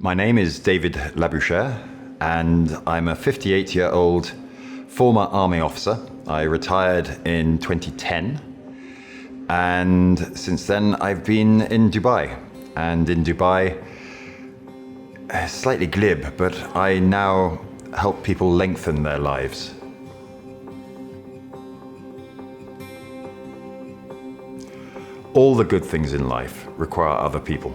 My name is David Labouchere, and I'm a 58-year-old former army officer. I retired in 2010, and since then I've been in Dubai. And in Dubai, slightly glib, but I now help people lengthen their lives. All the good things in life require other people.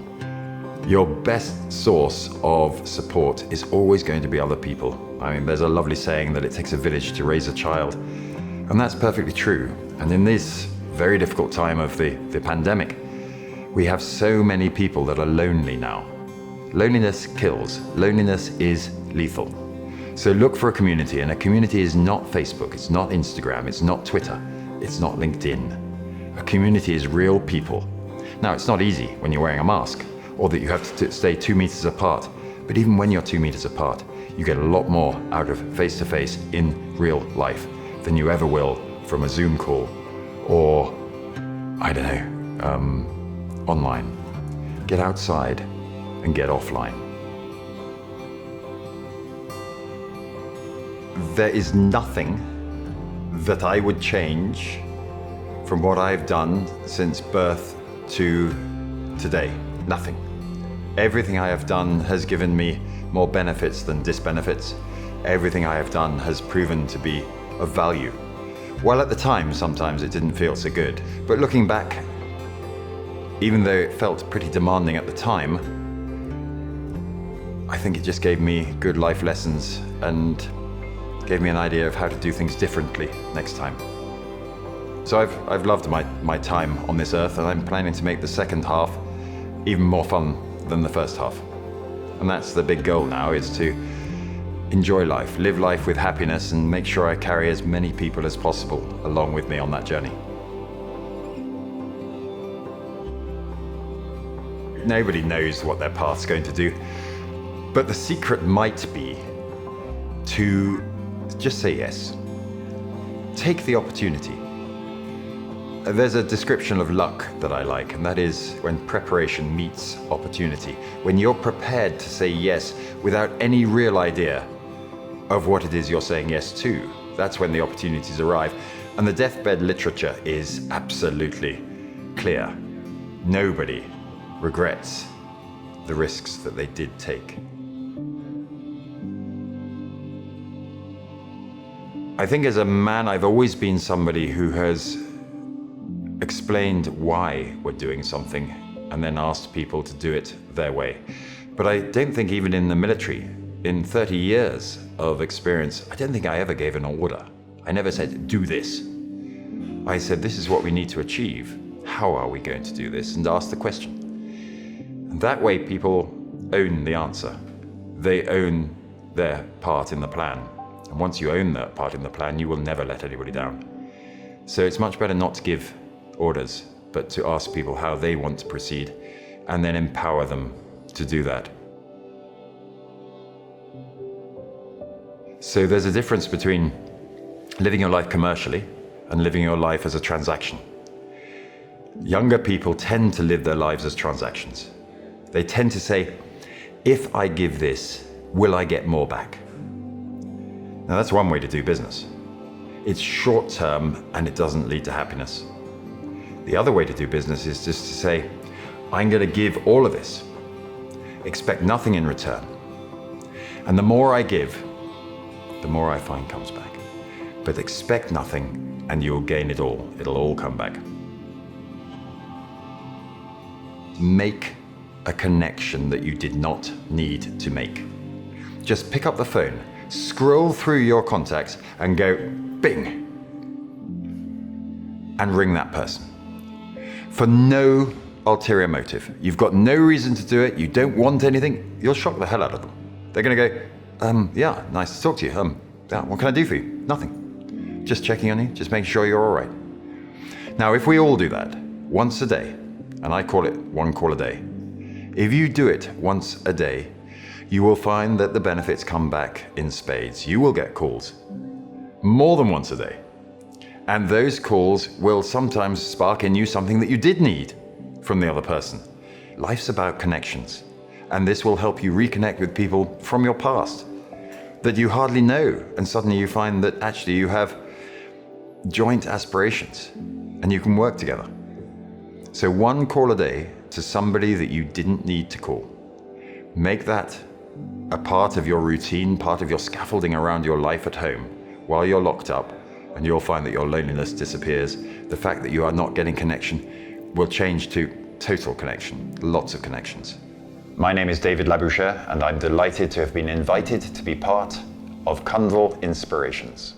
Your best source of support is always going to be other people. I mean, there's a lovely saying that it takes a village to raise a child, and that's perfectly true. And in this very difficult time of the pandemic, we have so many people that are lonely now. Loneliness kills. Loneliness is lethal. So look for a community, and a community is not Facebook, it's not Instagram, it's not Twitter, it's not LinkedIn. A community is real people. Now, it's not easy when you're wearing a mask, or that you have to stay 2 meters apart. But even when you're 2 meters apart, you get a lot more out of face-to-face in real life than you ever will from a Zoom call or, I don't know, online. Get outside and get offline. There is nothing that I would change from what I've done since birth to today. Nothing. Everything I have done has given me more benefits than disbenefits. Everything I have done has proven to be of value. While at the time, sometimes it didn't feel so good. But looking back, even though it felt pretty demanding at the time, I think it just gave me good life lessons and gave me an idea of how to do things differently next time. So I've loved my time on this earth, and I'm planning to make the second half even more fun than the first half. And that's the big goal now, is to enjoy life, live life with happiness, and make sure I carry as many people as possible along with me on that journey. Nobody knows what their path's going to do, but the secret might be to just say yes. Take the opportunity. There's a description of luck that I like, and that is when preparation meets opportunity. When you're prepared to say yes without any real idea of what it is you're saying yes to, that's when the opportunities arrive. And the deathbed literature is absolutely clear. Nobody regrets the risks that they did take. I think as a man, I've always been somebody who has explained why we're doing something and then asked people to do it their way. But I don't think even in the military, in 30 years of experience, I don't think I ever gave an order. I never said, do this. I said, this is what we need to achieve. How are we going to do this? And ask the question. And that way people own the answer. They own their part in the plan. And once you own that part in the plan, you will never let anybody down. So it's much better not to give orders, but to ask people how they want to proceed and then empower them to do that. So there's a difference between living your life commercially and living your life as a transaction. Younger people tend to live their lives as transactions. They tend to say, if I give this, will I get more back? Now that's one way to do business. It's short term and it doesn't lead to happiness. The other way to do business is just to say, I'm going to give all of this, expect nothing in return. And the more I give, the more I find comes back. But expect nothing and you'll gain it all. It'll all come back. Make a connection that you did not need to make. Just pick up the phone, scroll through your contacts and go, bing, and ring that person. For no ulterior motive. You've got no reason to do it. You don't want anything. You'll shock the hell out of them. They're going to go, yeah, nice to talk to you. Yeah, what can I do for you? Nothing. Just checking on you, just making sure you're all right. Now, if we all do that once a day, and I call it one call a day, if you do it once a day, you will find that the benefits come back in spades. You will get calls more than once a day. And those calls will sometimes spark in you something that you did need from the other person. Life's about connections. And this will help you reconnect with people from your past that you hardly know. And suddenly you find that actually you have joint aspirations and you can work together. So one call a day to somebody that you didn't need to call. Make that a part of your routine, part of your scaffolding around your life at home while you're locked up, and you'll find that your loneliness disappears. The fact that you are not getting connection will change to total connection, lots of connections. My name is David Labouchere, and I'm delighted to have been invited to be part of Cundall Inspirations.